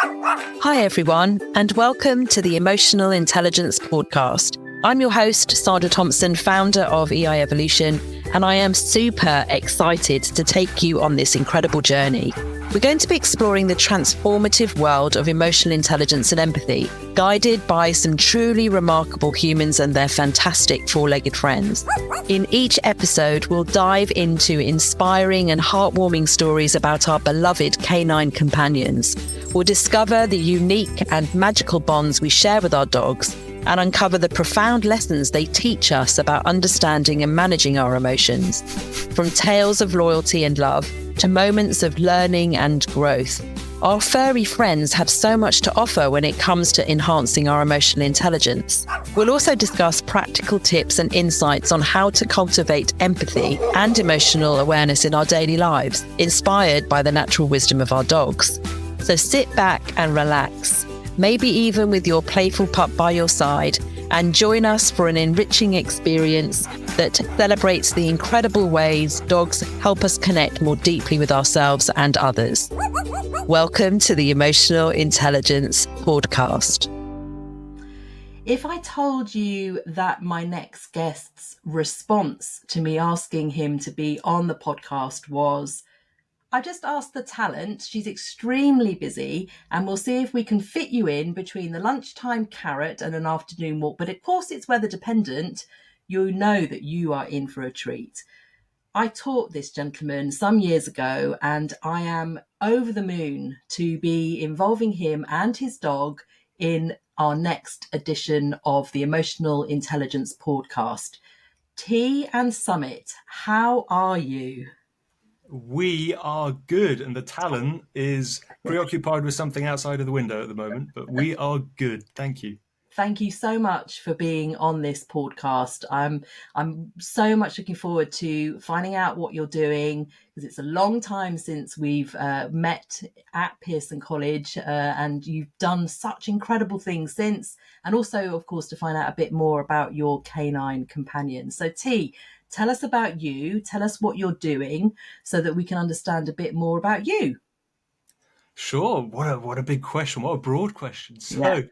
Hi, everyone, and welcome to the Emotional Intelligence Podcast. I'm your host, Sandra Thompson, founder of EI Evolution, and I am super excited to take you on this incredible journey. We're going to be exploring the transformative world of emotional intelligence and empathy, guided by some truly remarkable humans and their fantastic four-legged friends. In each episode, we'll dive into inspiring and heartwarming stories about our beloved canine companions. We'll discover the unique and magical bonds we share with our dogs and uncover the profound lessons they teach us about understanding and managing our emotions. From tales of loyalty and love to moments of learning and growth, our furry friends have so much to offer when it comes to enhancing our emotional intelligence. We'll also discuss practical tips and insights on how to cultivate empathy and emotional awareness in our daily lives, inspired by the natural wisdom of our dogs. So sit back and relax, maybe even with your playful pup by your side, and join us for an enriching experience that celebrates the incredible ways dogs help us connect more deeply with ourselves and others. Welcome to the Emotional Intelligence Podcast. If I told you that my next guest's response to me asking him to be on the podcast was, I just asked the talent, she's extremely busy, and we'll see if we can fit you in between the lunchtime carrot and an afternoon walk. But of course, it's weather dependent. You know that you are in for a treat. I taught this gentleman some years ago, and I am over the moon to be involving him and his dog in our next edition of the Emotional Intelligence Podcast. T and Summit, how are you? We are good, and the talent is preoccupied with something outside of the window at the moment, but we are good. Thank you. Thank you so much for being on this podcast. I'm so much looking forward to finding out what you're doing, because it's a long time since we've met at Pearson College, and you've done such incredible things since, and also, of course, to find out a bit more about your canine companion. So T, tell us about you, tell us what you're doing so that we can understand a bit more about you. Sure. What a big question. What a broad question. So,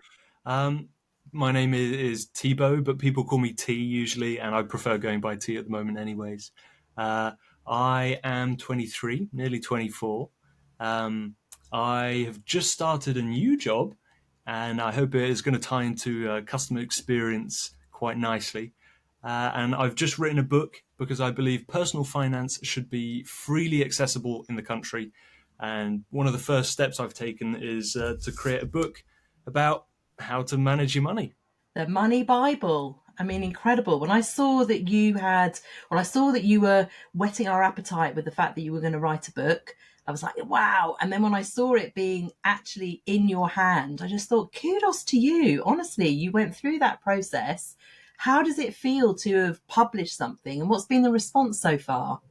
my name is Thibau, but people call me T usually, and I prefer going by T at the moment anyways. I am 23, nearly 24. I have just started a new job, and I hope it is going to tie into customer experience quite nicely. And I've just written a book because I believe personal finance should be freely accessible in the country. And one of the first steps I've taken is to create a book about how to manage your money. The Money Bible. I mean, incredible. When I saw that you were whetting our appetite with the fact that you were going to write a book, I was like, wow. And then when I saw it being actually in your hand, I just thought, kudos to you. Honestly, you went through that process. How does it feel to have published something, and what's been the response so far?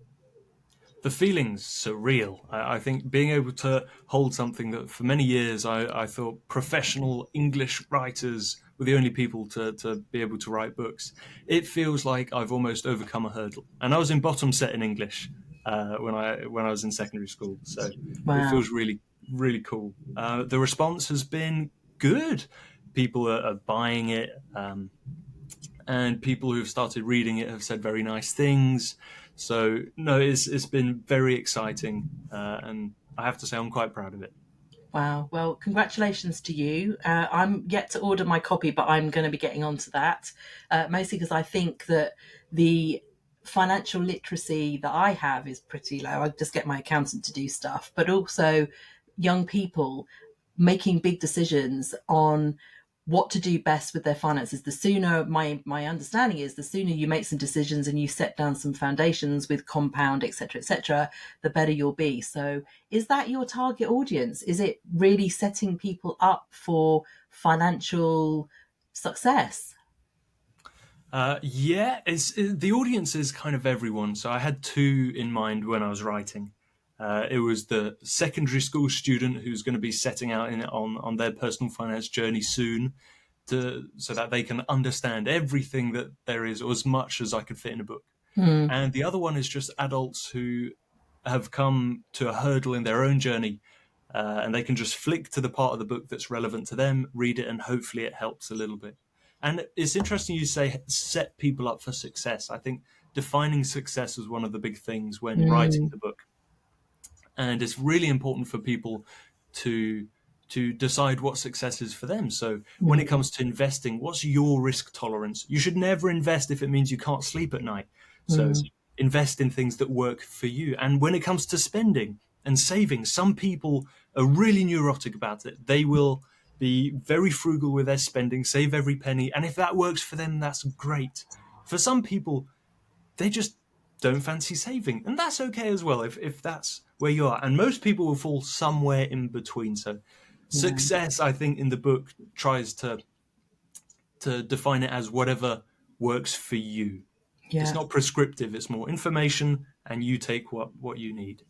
The feeling's surreal. I think being able to hold something that for many years I thought professional English writers were the only people to be able to write books. It feels like I've almost overcome a hurdle. And I was in bottom set in English when I was in secondary school. So Wow. It feels really, really cool. The response has been good. People are buying it. And people who've started reading it have said very nice things. So, no, it's been very exciting, and I have to say I'm quite proud of it. Wow. Well, congratulations to you. I'm yet to order my copy, but I'm going to be getting onto that, mostly because I think that the financial literacy that I have is pretty low. I just get my accountant to do stuff, but also young people making big decisions on what to do best with their finances. The sooner, my understanding is, the sooner you make some decisions and you set down some foundations with compound, etc., the better you'll be. So is that your target audience? Is it really setting people up for financial success? The audience is kind of everyone. So I had two in mind when I was writing. It was the secondary school student who's going to be setting out on their personal finance journey soon, so that they can understand everything that there is, or as much as I could fit in a book. And the other one is just adults who have come to a hurdle in their own journey and they can just flick to the part of the book that's relevant to them, read it, and hopefully it helps a little bit. And it's interesting you say set people up for success. I think defining success was one of the big things when writing the book. And it's really important for people to decide what success is for them. So when it comes to investing, what's your risk tolerance? You should never invest if it means you can't sleep at night. So invest in things that work for you. And when it comes to spending and saving, some people are really neurotic about it. They will be very frugal with their spending, save every penny. And if that works for them, that's great. For some people, they just don't fancy saving. And that's okay as well, if that's where you are. And most people will fall somewhere in between. So success, I think, in the book tries to define it as whatever works for you. Yeah. It's not prescriptive. It's more information, and you take what you need.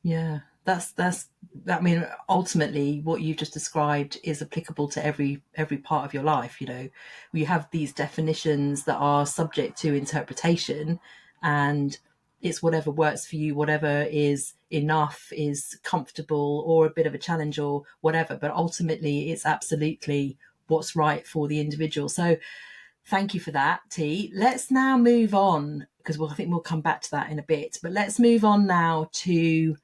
Yeah, I mean, ultimately, what you've just described is applicable to every part of your life. You know, we have these definitions that are subject to interpretation, and it's whatever works for you, whatever is enough, is comfortable, or a bit of a challenge, or whatever. But ultimately, it's absolutely what's right for the individual. So thank you for that, T. Let's now move on, because I think we'll come back to that in a bit. But let's move on now to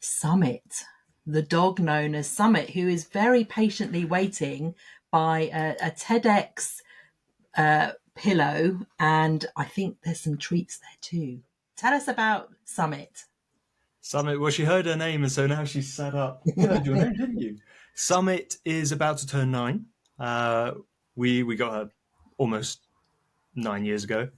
Summit, the dog known as Summit, who is very patiently waiting by a TEDx pillow. And I think there's some treats there too. Tell us about Summit. Summit, well, she heard her name, and so now she's sat up. You heard your name, didn't you? Summit is about to turn 9. We got her almost 9 years ago.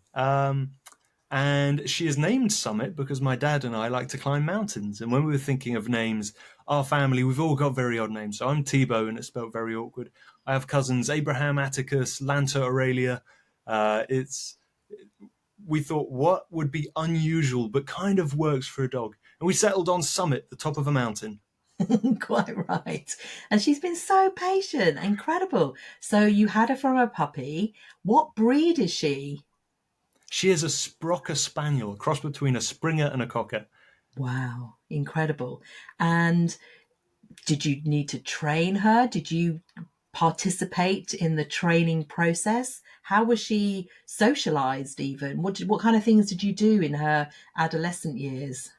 And she is named Summit because my dad and I like to climb mountains. And when we were thinking of names, our family, we've all got very odd names. So I'm Thibau, and it's spelled very awkward. I have cousins Abraham, Atticus, Lanta, Aurelia. We thought, what would be unusual but kind of works for a dog? And we settled on Summit, the top of a mountain. Quite right. And she's been so patient. Incredible. So you had her from a puppy. What breed is she? She is a Sprocket Spaniel, a cross between a Springer and a Cocker. Wow, incredible. And did you need to train her? Did you participate in the training process? How was she socialized even? What kind of things did you do in her adolescent years?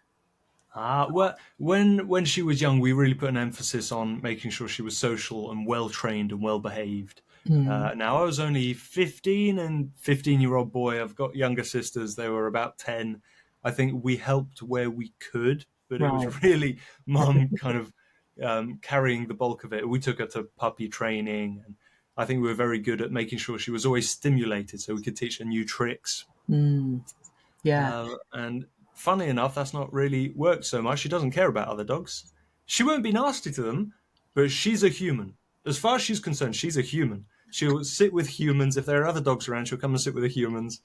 Well, when she was young, we really put an emphasis on making sure she was social and well-trained and well-behaved. Now, I was only 15 and 15-year-old boy. I've got younger sisters. They were about 10. I think we helped where we could, but it was really Mum kind of carrying the bulk of it. We took her to puppy training, and I think we were very good at making sure she was always stimulated so we could teach her new tricks. Yeah. And funnily enough, that's not really worked so much. She doesn't care about other dogs. She won't be nasty to them, but she's a human. As far as she's concerned, she's a human. She'll sit with humans. If there are other dogs around, she'll come and sit with the humans.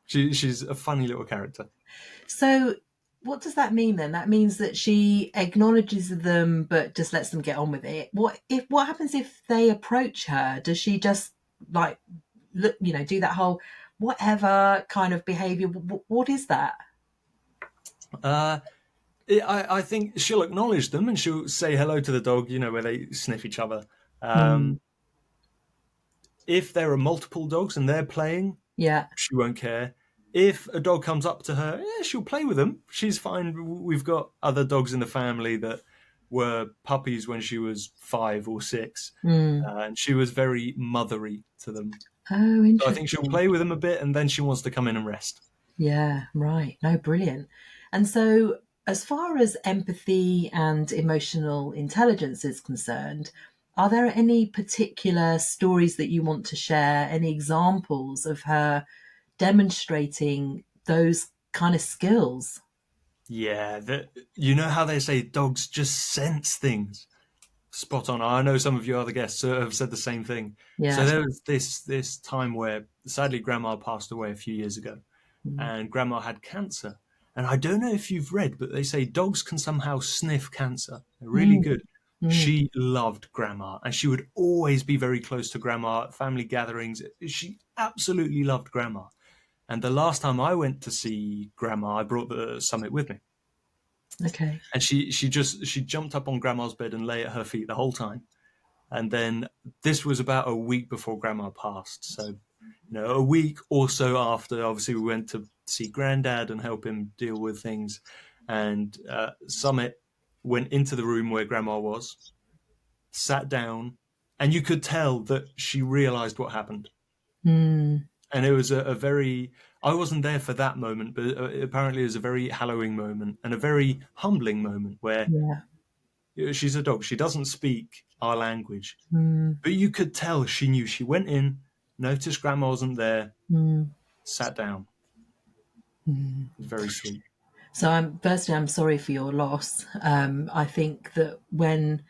She's a funny little character. So what does that mean then? That means that she acknowledges them, but just lets them get on with it. What happens if they approach her? Does she just like, look, do that whole whatever kind of behavior? What is that? I think she'll acknowledge them and she'll say hello to the dog, where they sniff each other. If there are multiple dogs and they're playing, she won't care. If a dog comes up to her, she'll play with them. She's fine. We've got other dogs in the family that were puppies when she was 5 or 6, and she was very mothery to them. Oh, interesting. So I think she'll play with them a bit, and then she wants to come in and rest. Yeah, right. No, brilliant. And so as far as empathy and emotional intelligence is concerned, are there any particular stories that you want to share, any examples of her demonstrating those kind of skills? Yeah, you know how they say dogs just sense things? Spot on. I know some of your other guests have said the same thing. Yeah. So there was this time where sadly Grandma passed away a few years ago, and Grandma had cancer. And I don't know if you've read, but they say dogs can somehow sniff cancer. They're really good. She loved Grandma, and she would always be very close to Grandma at family gatherings. She absolutely loved Grandma. And the last time I went to see Grandma, I brought the Summit with me. Okay. And she jumped up on Grandma's bed and lay at her feet the whole time. And then this was about a week before Grandma passed. So, a week or so after, obviously, we went to see Granddad and help him deal with things. And Summit went into the room where Grandma was, sat down, and you could tell that she realized what happened. Mm. And it was a very, I wasn't there for that moment, but apparently it was a very hallowing moment and a very humbling moment where she's a dog. She doesn't speak our language, but you could tell she knew. She went in, noticed Grandma wasn't there, sat down. Very sweet. So I'm sorry for your loss. I think that when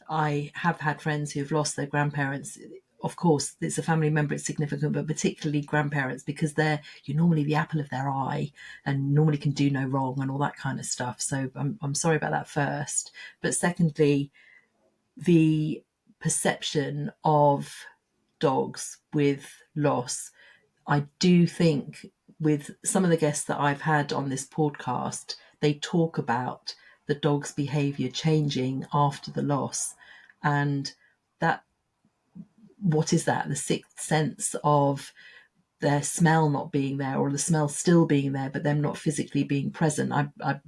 I have had friends who have lost their grandparents, of course, it's a family member, it's significant, but particularly grandparents, because you're normally the apple of their eye and normally can do no wrong and all that kind of stuff. So I'm sorry about that first. But secondly, the perception of dogs with loss, I do think with some of the guests that I've had on this podcast, they talk about the dog's behavior changing after the loss. And that, what is that? The sixth sense of their smell not being there, or the smell still being there, but them not physically being present. I've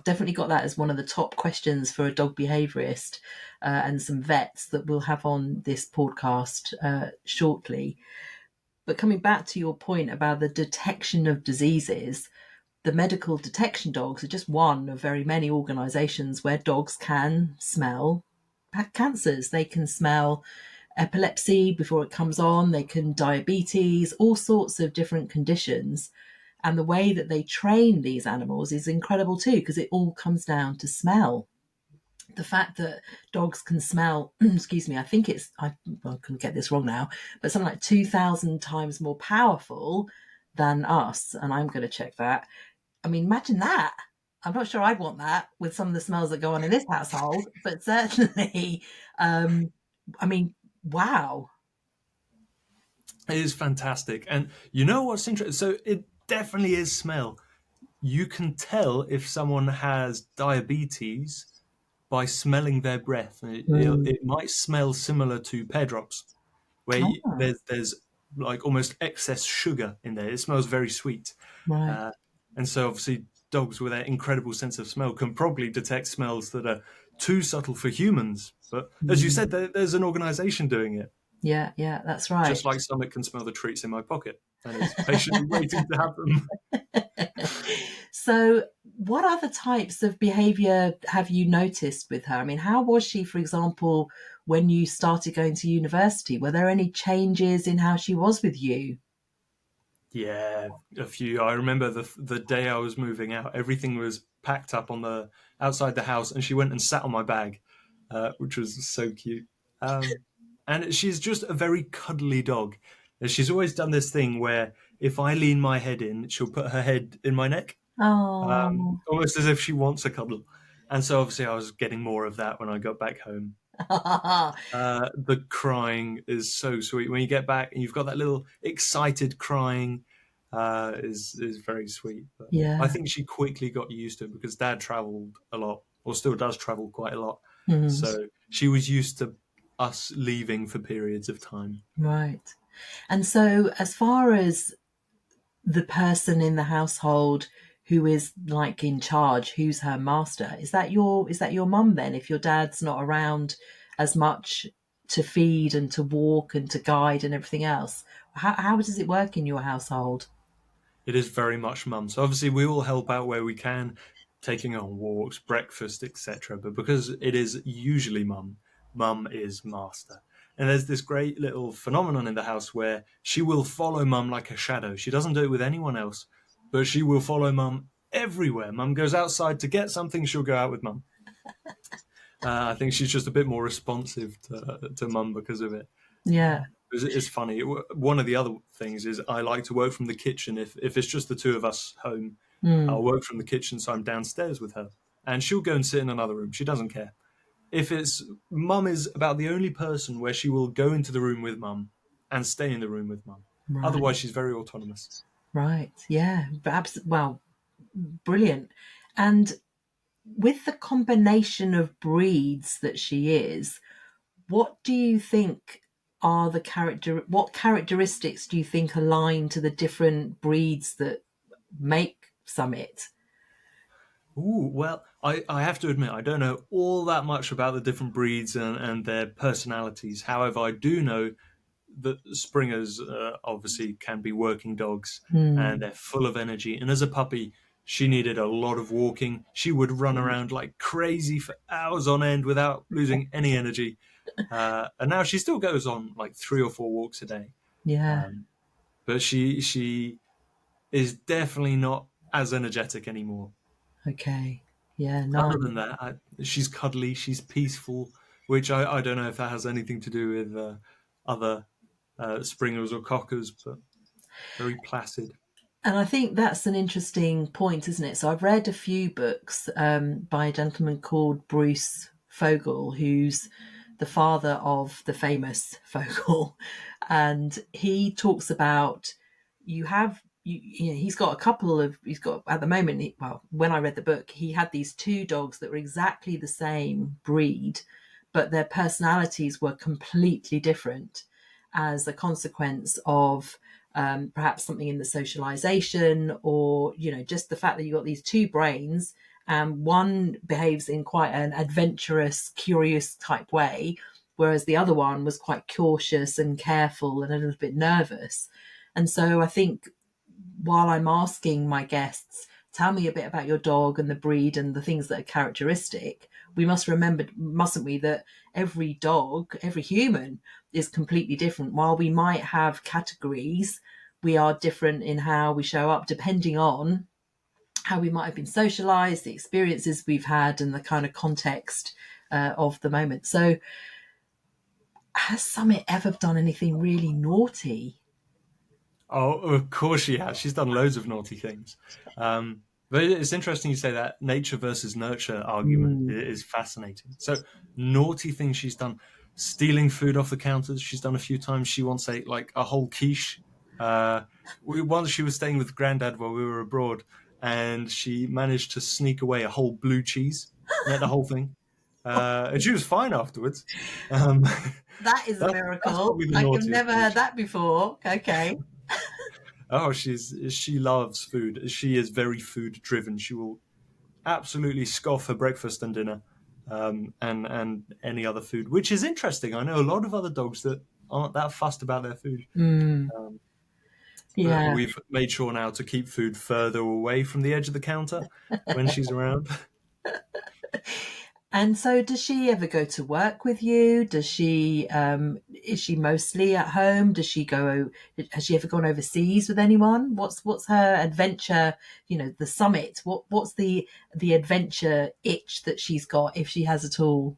definitely got that as one of the top questions for a dog behaviorist and some vets that we'll have on this podcast shortly. But coming back to your point about the detection of diseases, the medical detection dogs are just one of very many organisations where dogs can smell cancers. They can smell epilepsy before it comes on. They can diabetes, all sorts of different conditions. And the way that they train these animals is incredible too, because it all comes down to smell. The fact that dogs can smell, excuse me, I think I couldn't get this wrong now, but something like 2,000 times more powerful than us. And I'm going to check that. I mean, imagine that. I'm not sure I'd want that with some of the smells that go on in this household, but certainly, I mean, wow. It is fantastic. And you know what's interesting? So it definitely is smell. You can tell if someone has diabetes by smelling their breath. It might smell similar to pear drops, where there's like almost excess sugar in there. It smells very sweet. Right. And so obviously dogs with that incredible sense of smell can probably detect smells that are too subtle for humans. But as you said, there's an organization doing it. Yeah, that's right. Just like Summit can smell the treats in my pocket and is patiently waiting to have them. So what other types of behaviour have you noticed with her? I mean, how was she, for example, when you started going to university? Were there any changes in how she was with you? Yeah, a few. I remember the day I was moving out, everything was packed up on the outside the house, and she went and sat on my bag, which was so cute. And she's just a very cuddly dog. And she's always done this thing where if I lean my head in, she'll put her head in my neck, Oh. almost as if she wants a cuddle. And so obviously I was getting more of that when I got back home. The crying is so sweet. When you get back and you've got that little excited crying, is very sweet. But Yeah. I think she quickly got used to it because Dad travelled a lot, or still does travel quite a lot. So she was used to us leaving for periods of time. Right. And so as far as the person in the household who is like in charge, who's her master, is that your mum then, if your dad's not around as much to feed and to walk and to guide and everything else? How does it work in your household? It is very much mum. So obviously we all help out where we can, taking her on walks, breakfast, etc. But because it is usually mum, mum is master. And there's this great little phenomenon in the house where she will follow mum like a shadow. She doesn't do it with anyone else, but she will follow mum everywhere. Mum goes outside to get something, she'll go out with mum. I think she's just a bit more responsive to mum because of it. Yeah. It's funny. One of the other things is I like to work from the kitchen. If it's just the two of us home, I'll work from the kitchen, so I'm downstairs with her. And she'll go and sit in another room. She doesn't care. If it's mum is about the only person where she will go into the room with mum and stay in the room with mum. Right. Otherwise, she's very autonomous. Right. Yeah. Perhaps. Well, brilliant. And with the combination of breeds that she is, what do you think are what characteristics do you think align to the different breeds that make Summit? Ooh, well, I have to admit, I don't know all that much about the different breeds and their personalities. However, I do know that Springers obviously can be working dogs and they're full of energy. And as a puppy, she needed a lot of walking. She would run around like crazy for hours on end without losing any energy. And now she still goes on like 3 or 4 walks a day. Yeah. But she is definitely not as energetic anymore. Okay. Yeah. Other Nice. than that, she's cuddly, she's peaceful, which I don't know if that has anything to do with other Springers or Cockers, but very placid. And I think that's an interesting point, isn't it? So I've read a few books by a gentleman called Bruce Fogel, who's the father of the famous Fogel, and he talks about he's got at the moment. Well, when I read the book, he had these two dogs that were exactly the same breed, but their personalities were completely different as a consequence of perhaps something in the socialization, or just the fact that you've got these two brains, and one behaves in quite an adventurous, curious type way, whereas the other one was quite cautious and careful and a little bit nervous. And so I think, while I'm asking my guests, tell me a bit about your dog and the breed and the things that are characteristic, we must remember, mustn't we, that every dog, every human is completely different. While we might have categories, we are different in how we show up depending on how we might have been socialized, the experiences we've had, and the kind of context of the moment. So has Summit ever done anything really naughty? Oh, of course she has. She's done loads of naughty things. But it's interesting you say that nature versus nurture argument is fascinating. So naughty things she's done, stealing food off the counters. She's done a few times. She once ate like a whole quiche. Once she was staying with Granddad while we were abroad, and she managed to sneak away a whole blue cheese and ate the whole thing. And she was fine afterwards. That is a That's miracle. probably the I've naughtiest never thing. heard that before. Okay. Oh, she loves food. She is very food driven. She will absolutely scoff her breakfast and dinner, and any other food, which is interesting. I know a lot of other dogs that aren't that fussed about their food. But Yeah. we've made sure now to keep food further away from the edge of the counter when she's around. And so, does she ever go to work with you? Does she? Is she mostly at home? Does she go? Has she ever gone overseas with anyone? What's her adventure? The Summit. What's the adventure itch that she's got, if she has at all?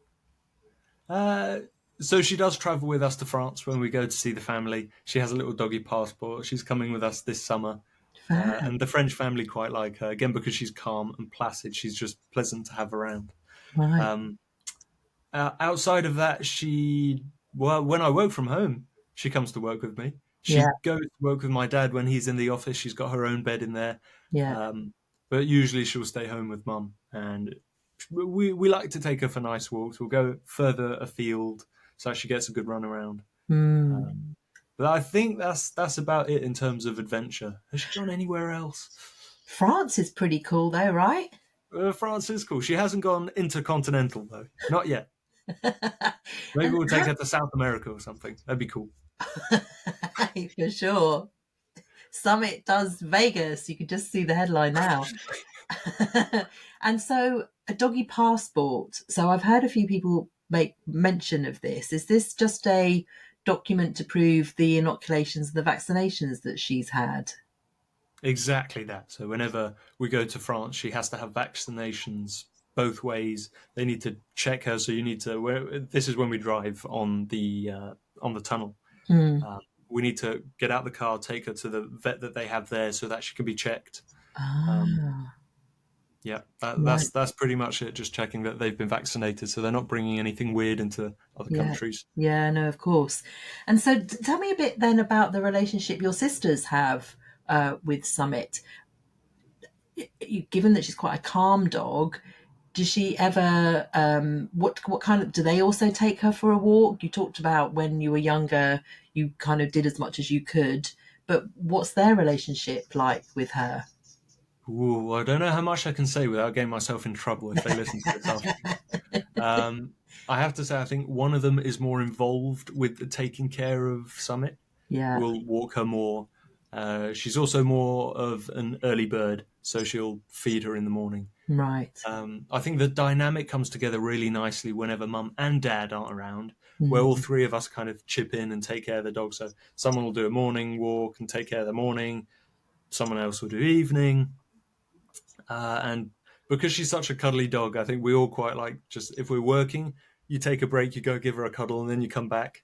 So she does travel with us to France when we go to see the family. She has a little doggy passport. She's coming with us this summer. Fab. And the French family quite like her, again, because she's calm and placid. She's just pleasant to have around. Right. Outside of that, when I work from home, she comes to work with me. Yeah. She goes to work with my dad when he's in the office. She's got her own bed in there. Yeah. But usually she'll stay home with mum. And we like to take her for nice walks. We'll go further afield so she gets a good run around. But I think that's about it in terms of adventure. Has she gone anywhere else? France is pretty cool, though, right? France is cool. She hasn't gone intercontinental, though. Not yet. Maybe we'll take her to South America or something. That'd be cool. For sure. Summit does Vegas. You can just see the headline now. And so, a doggy passport. So I've heard a few people make mention of this. Is this just a document to prove the inoculations and the vaccinations that she's had? Exactly that. So whenever we go to France, she has to have vaccinations both ways. They need to check her. So you need to. This is when we drive on the tunnel. We need to get out the car, take her to the vet that they have there, so that she can be checked. Yeah, that's pretty much it. Just checking that they've been vaccinated, so they're not bringing anything weird into other countries. Yeah, no, of course. And so, tell me a bit then about the relationship your sisters have with Summit. given that she's quite a calm dog, does she ever what kind of, do they also take her for a walk? You talked about when you were younger you kind of did as much as you could, but what's their relationship like with her? Ooh, I don't know how much I can say without getting myself in trouble if they listen to this afterwards. I have to say, I think one of them is more involved with the taking care of Summit. Yeah. We'll walk her more. She's also more of an early bird, so she'll feed her in the morning. Right. I think the dynamic comes together really nicely whenever mum and dad aren't around, where all Mm. three of us kind of chip in and take care of the dog. So someone will do a morning walk and take care of the morning, someone else will do evening. And because she's such a cuddly dog, I think we all quite like, just if we're working, you take a break, you go give her a cuddle, and then you come back.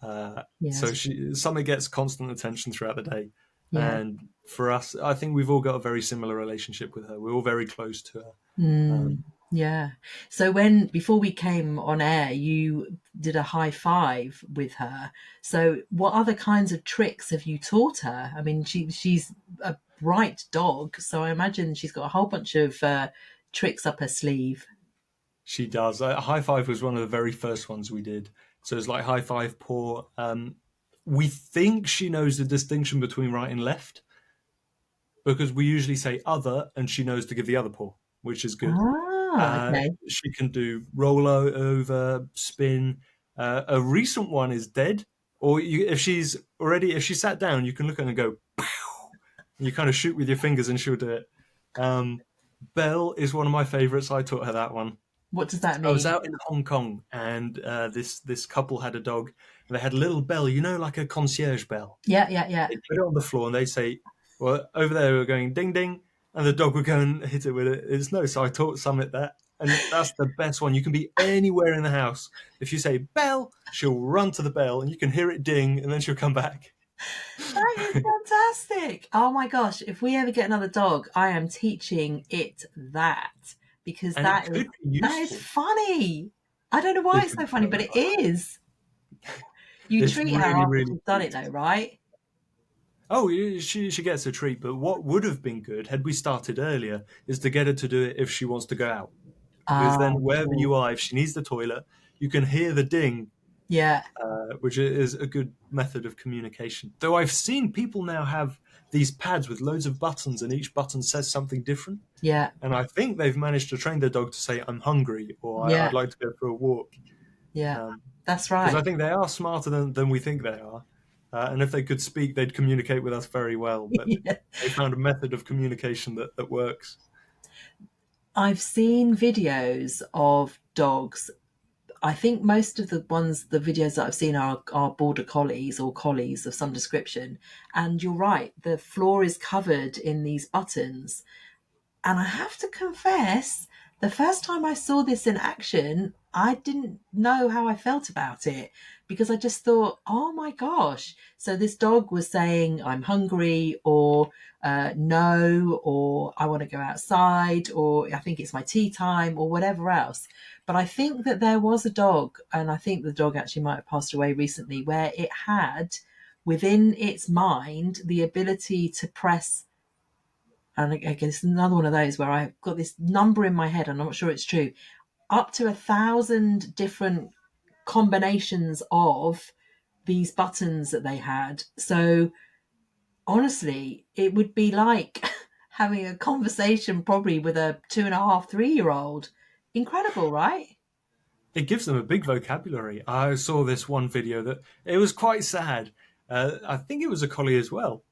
Yeah. So Summit gets constant attention throughout the day. Yeah. And for us, I think we've all got a very similar relationship with her. We're all very close to her. Mm. Yeah. So before we came on air, you did a high five with her. So what other kinds of tricks have you taught her? I mean, she's a bright dog, so I imagine she's got a whole bunch of tricks up her sleeve. She does. High five was one of the very first ones we did. So it's like high five paw. We think she knows the distinction between right and left because we usually say other, and she knows to give the other paw, which is good. Okay. She can do roll over, spin. A recent one is dead. Or if she's sat down, you can look at her and go, pow! And you kind of shoot with your fingers and she'll do it. Belle is one of my favorites. I taught her that one. What does that I was mean? out in Hong Kong, and this couple had a dog, and they had a little bell, like a concierge bell. Yeah, yeah, yeah. They put it on the floor, and they say, "Well, over there we're going ding ding," and the dog would go and hit it with its nose. So I taught Summit that, and that's the best one. You can be anywhere in the house. If you say bell, she'll run to the bell, and you can hear it ding, and then she'll come back. That is fantastic. Oh my gosh. If we ever get another dog, I am teaching it that, because And it could be that is useful. funny. I don't know why It it's could so be funny, but very it fun. is. You It's treat her really, after really she's done it cute. though, right? Oh, she gets a treat, but what would have been good had we started earlier is to get her to do it if she wants to go out. Because Ah, then wherever cool. you are, if she needs the toilet, you can hear the ding, Yeah, which is a good method of communication. Though I've seen people now have these pads with loads of buttons, and each button says something different. yeah, And I think they've managed to train their dog to say, "I'm hungry," or yeah, "I'd like to go for a walk." yeah. Um, That's because I right. think they are smarter than we think they are. And if they could speak, they'd communicate with us very well. But Yeah. they found a method of communication that works. I've seen videos of dogs. I think most of the videos that I've seen are border collies or collies of some description. And you're right, the floor is covered in these buttons. And I have to confess, the first time I saw this in action, I didn't know how I felt about it, because I just thought, oh my gosh. So this dog was saying, I'm hungry, or no, or I want to go outside, or I think it's my tea time, or whatever else. But I think that there was a dog, and I think the dog actually might have passed away recently, where it had within its mind the ability to press, and again, it's another one of those where I've got this number in my head and I'm not sure it's true, up to 1,000 different combinations of these buttons that they had. So honestly, it would be like having a conversation probably with a 2.5, 3 year old. Incredible, right? It gives them a big vocabulary. I saw this one video that it was quite sad. I think it was a collie as well.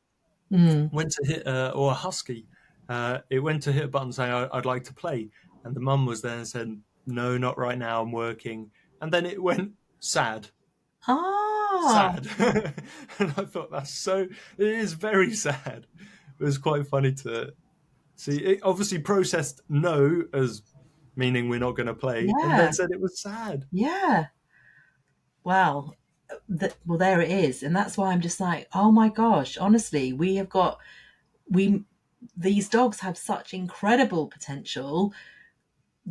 Mm. Went to hit or a husky. It went to hit a button saying, "I'd like to play," and the mum was there and said, "No, not right now. I'm working." And then it went sad, Ah, sad, and I thought it is very sad. It was quite funny to see. It obviously processed no as meaning we're not going to play, and yeah, then said it was sad. yeah. Well, well, there it is. And that's why I'm just like, oh my gosh, honestly, we these dogs have such incredible potential.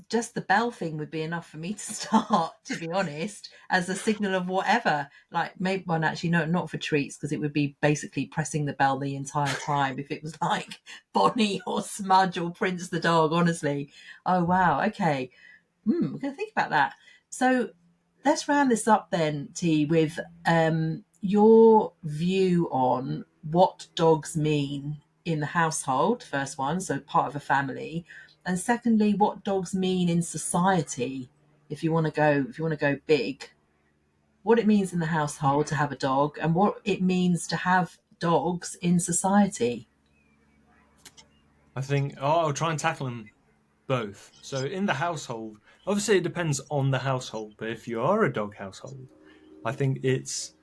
just the bell thing would be enough for me to start, to be honest, as a signal of whatever. Like, maybe, well, actually, no, not for treats, because it would be basically pressing the bell the entire time if it was like Bonnie or Smudge or Prince the dog, honestly. Oh, wow. Okay. We're going to think about that. So let's round this up then, T, with your view on what dogs mean in the household, first one, so part of a family, and secondly, what dogs mean in society. If you want to go big, what it means in the household to have a dog, and what it means to have dogs in society. I think I'll try and tackle them both. So in the household, obviously it depends on the household, but if you are a dog household, I think it's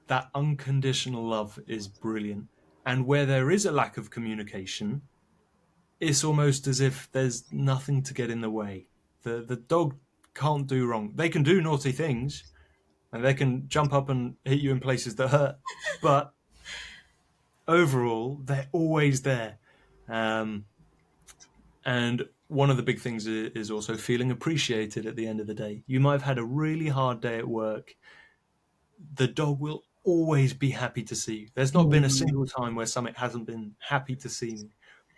that unconditional love is brilliant. And where there is a lack of communication, it's almost as if there's nothing to get in the way. The dog can't do wrong. They can do naughty things, and they can jump up and hit you in places that hurt, but overall, they're always there. And one of the big things is also feeling appreciated at the end of the day. You might have had a really hard day at work. The dog will always be happy to see you. There's not been a single time where Summit hasn't been happy to see me.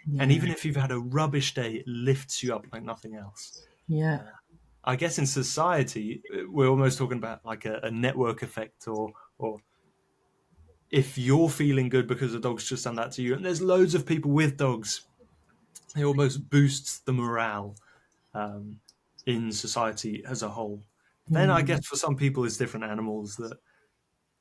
Yeah. And even if you've had a rubbish day, it lifts you up like nothing else. Yeah. I guess in society, we're almost talking about like a network effect, or if you're feeling good because the dog's just done that to you, and there's loads of people with dogs, it almost boosts the morale in society as a whole. Then I guess for some people it's different animals that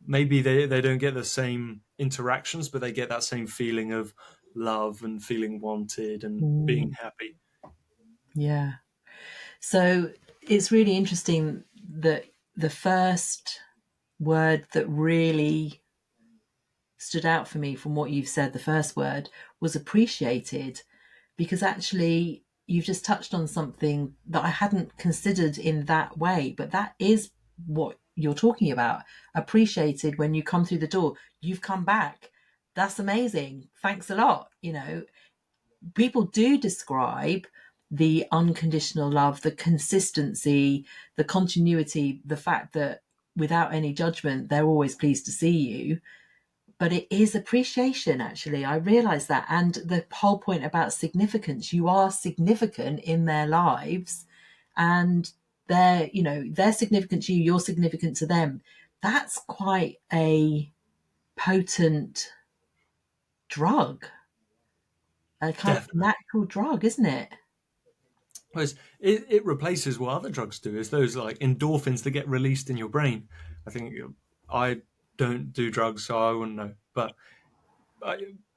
maybe they don't get the same interactions, but they get that same feeling of love and feeling wanted and being happy. Yeah. So it's really interesting that the first word that really stood out for me from what you've said, the first word, was appreciated, because actually you've just touched on something that I hadn't considered in that way, but that is what you're talking about. Appreciated when you come through the door. You've come back. That's amazing. Thanks a lot. You know, people do describe the unconditional love, the consistency, the continuity, the fact that without any judgment, they're always pleased to see you. But it is appreciation, actually. I realize that. And the whole point about significance, you are significant in their lives, and they're significant to you, you're significant to them. That's quite a potent drug, a kind of natural drug, isn't it? Whereas it replaces what other drugs do. It's those like endorphins that get released in your brain. I think I don't do drugs, so I wouldn't know. But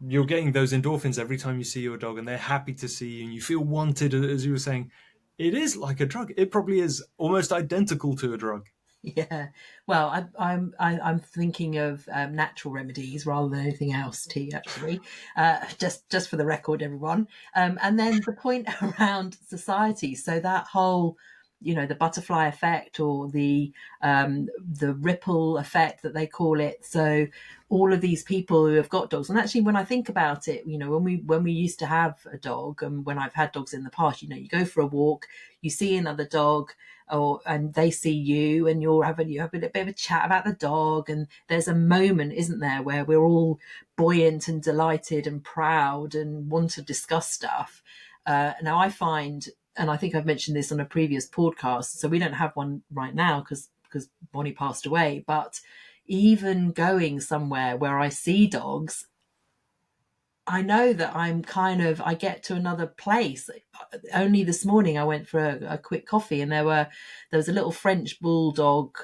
you're getting those endorphins every time you see your dog, and they're happy to see you, and you feel wanted, as you were saying. It is like a drug. It probably is almost identical to a drug. Yeah, well, I'm thinking of natural remedies rather than anything else. Tea, actually, just for the record, everyone. And then the point around society. So that whole, the butterfly effect, or the ripple effect that they call it. So all of these people who have got dogs, and actually, when I think about it, when we used to have a dog, and when I've had dogs in the past, you go for a walk, you see another dog, and they see you, and you have a bit of a chat about the dog, and there's a moment, isn't there, where we're all buoyant and delighted and proud and want to discuss stuff. Now I find, and I think I've mentioned this on a previous podcast, so we don't have one right now because Bonnie passed away, but even going somewhere where I see dogs, I know that I get to another place. Only this morning I went for a quick coffee, and there was a little French bulldog,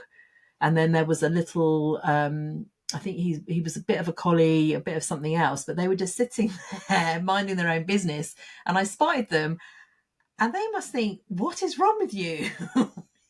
and then there was a little, I think he was a bit of a collie, a bit of something else, but they were just sitting there minding their own business. And I spotted them, and they must think, what is wrong with you?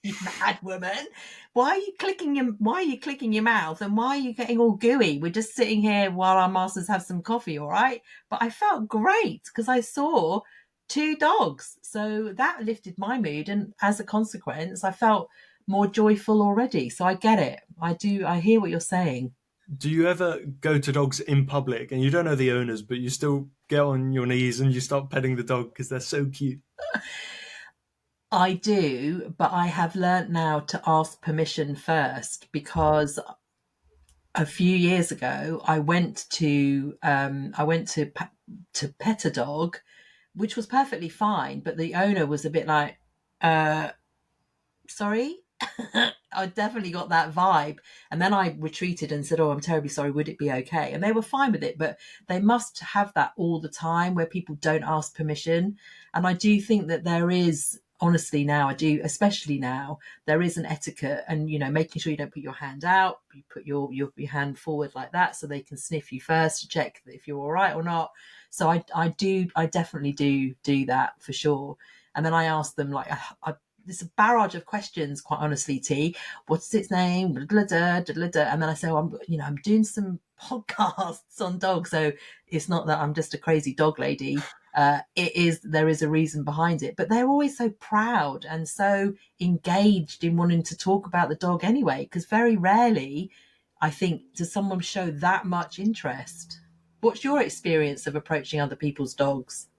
You mad woman. Why are you clicking your mouth, and why are you getting all gooey? We're just sitting here while our masters have some coffee, all right? But I felt great because I saw two dogs. So that lifted my mood, and as a consequence, I felt more joyful already. So I get it. I hear what you're saying. Do you ever go to dogs in public and you don't know the owners, but you still get on your knees and you start petting the dog because they're so cute? I do, but I have learnt now to ask permission first, because a few years ago I went to pet a dog, which was perfectly fine, but the owner was a bit like, sorry. I definitely got that vibe. And then I retreated and said, oh, I'm terribly sorry, would it be okay? And they were fine with it, but they must have that all the time where people don't ask permission. And I do think that there is, honestly, now I do, especially now, there is an etiquette, and making sure you don't put your hand out, you put your hand forward like that so they can sniff you first to check if you're all right or not. So I definitely do that for sure. And then I ask them, like, there's a barrage of questions, quite honestly. T, what's its name? And then I say, oh, I'm doing some podcasts on dogs, so it's not that I'm just a crazy dog lady. There is a reason behind it, but they're always so proud and so engaged in wanting to talk about the dog anyway, because very rarely, I think, does someone show that much interest. What's your experience of approaching other people's dogs?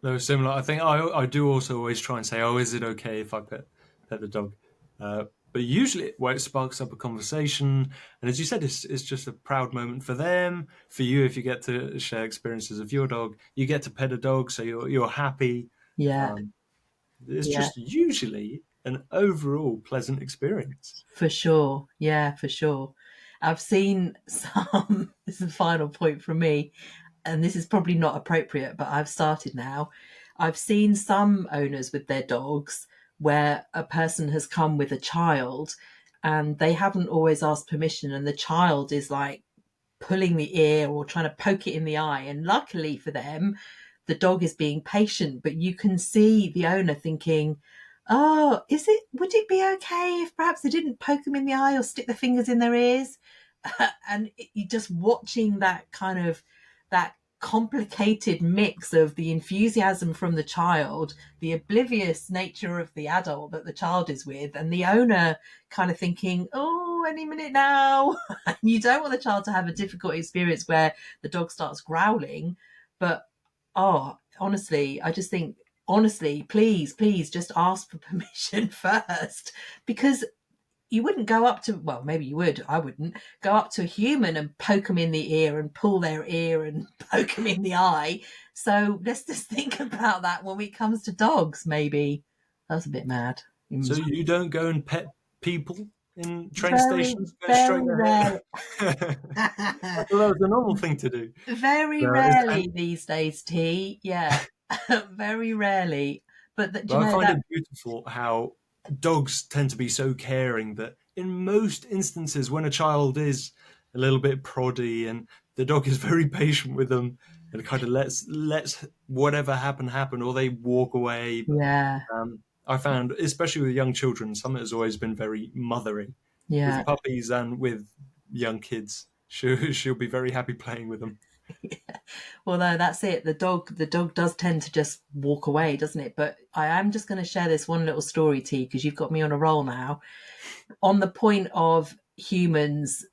No, similar. I think I do also always try and say, oh, is it okay if I pet the dog? But usually, it sparks up a conversation, and as you said, it's just a proud moment for them, for you. If you get to share experiences of your dog, you get to pet a dog, so you're happy. Yeah, Um, it's yeah. just usually an overall pleasant experience. For sure. Yeah, for sure. I've seen some, this is the final point from me, and this is probably not appropriate, but I've started now. I've seen some owners with their dogs where a person has come with a child and they haven't always asked permission, and the child is like pulling the ear or trying to poke it in the eye. And luckily for them, the dog is being patient, but you can see the owner thinking, oh, would it be okay if perhaps they didn't poke them in the eye or stick their fingers in their ears? And you just watching that complicated mix of the enthusiasm from the child, the oblivious nature of the adult that the child is with, and the owner kind of thinking, oh, any minute now. And you don't want the child to have a difficult experience where the dog starts growling. But, oh, honestly, I just think, honestly, please just ask for permission first, because you wouldn't go up to, well, maybe you would, I wouldn't go up to a human and poke them in the ear and pull their ear and poke them in the eye. So let's just think about that when it comes to dogs. Maybe that's a bit mad. So you don't go and pet people in train Very, stations, go straight very rare. ahead. I thought that was a normal thing to do. Very No, rarely these days, T. Yeah, very rarely. But do but you I know find that? it beautiful how dogs tend to be so caring that in most instances, when a child is a little bit proddy and the dog is very patient with them and kind of lets whatever happen, or they walk away. But Yeah, I found, especially with young children, Summit has always been very mothery with yeah. puppies and with young kids. She'll be very happy playing with them. Well, no, that's it. The dog does tend to just walk away, doesn't it? But I am just going to share this one little story, T, because you've got me on a roll now. On the point of humans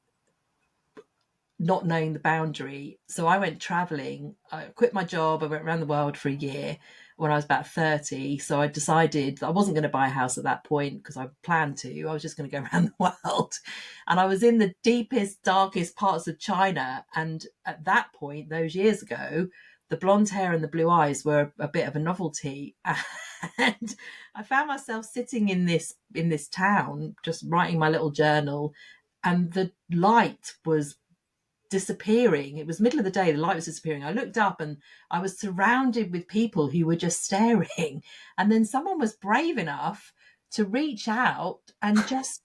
not knowing the boundary. So I went traveling. I quit my job. I went around the world for a year when I was about 30. So I decided that I wasn't going to buy a house at that point because I planned to. I was just going to go around the world. And I was in the deepest, darkest parts of China. And at that point, those years ago, the blonde hair and the blue eyes were a bit of a novelty. And I found myself sitting in this town, just writing my little journal, and the light was disappearing. It was middle of the day, the light was disappearing. I looked up and I was surrounded with people who were just staring. And then someone was brave enough to reach out and just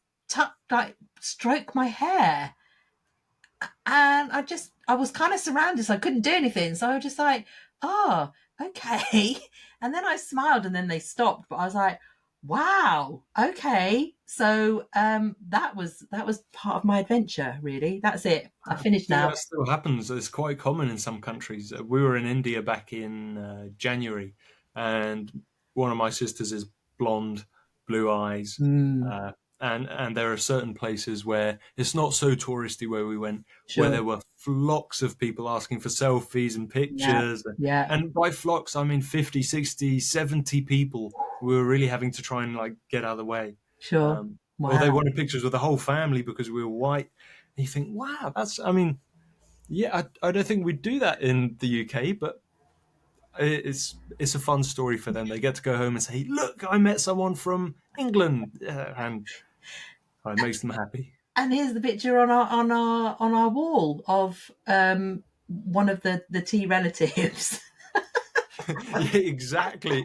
stroke my hair. And I was kind of surrounded, so I couldn't do anything. So I was just like, oh, okay. And then I smiled and then they stopped. But I was like, wow, okay. So that was part of my adventure, really. That's it. I I finished think now. that still happens. It's quite common in some countries. We were in India back in January, and one of my sisters is blonde, blue eyes, Mm. And there are certain places where it's not so touristy where we went, Sure. where there were flocks of people asking for selfies and pictures. Yeah. And by flocks, I mean 50, 60, 70 people who were really having to try and like get out of the way. Sure. Wow. Or they wanted pictures with the whole family because we were white. And you think, wow, I don't think we'd do that in the UK, but it's a fun story for them. They get to go home and say, look, I met someone from England, and it makes them happy. And here's the picture on our wall of one of the T relatives. Yeah, exactly.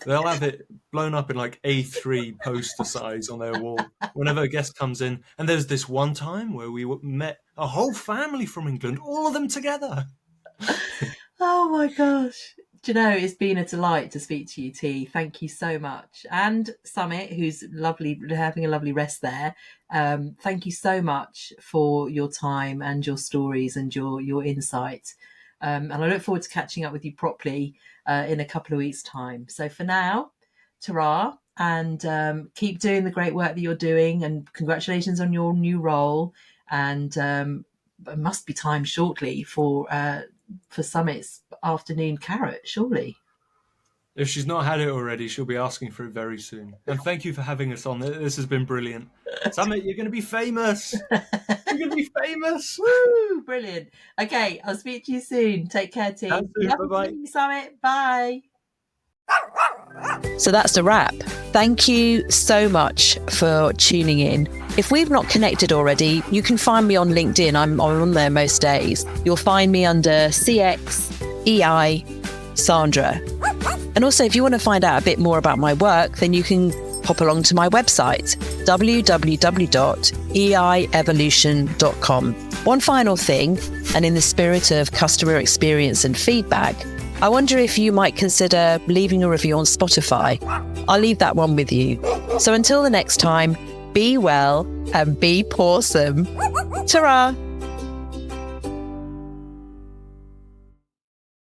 They'll have it blown up in like A3 poster size on their wall whenever a guest comes in. And there's this one time where we met a whole family from England, all of them together. Oh my gosh. Do you know, it's been a delight to speak to you, T. Thank you so much. And Summit, who's lovely, having a lovely rest there. Thank you so much for your time and your stories and your insight. And I look forward to catching up with you properly in a couple of weeks' time. So for now, ta-ra, and keep doing the great work that you're doing, and congratulations on your new role. And it must be time shortly for Summit's afternoon carrot, surely. If she's not had it already, she'll be asking for it very soon. And thank you for having us on. This has been brilliant. Summit, you're going to be famous. You're going to be famous. Woo! Brilliant. Okay, I'll speak to you soon. Take care, team. Bye-bye. Summit. Bye. So that's a wrap. Thank you so much for tuning in. If we've not connected already, you can find me on LinkedIn. I'm on there most days. You'll find me under CXEI Sandra. And also, if you want to find out a bit more about my work, then you can pop along to my website, www.eievolution.com. One final thing, and in the spirit of customer experience and feedback, I wonder if you might consider leaving a review on Spotify. I'll leave that one with you. So until the next time, be well and be pawsome. Ta-ra!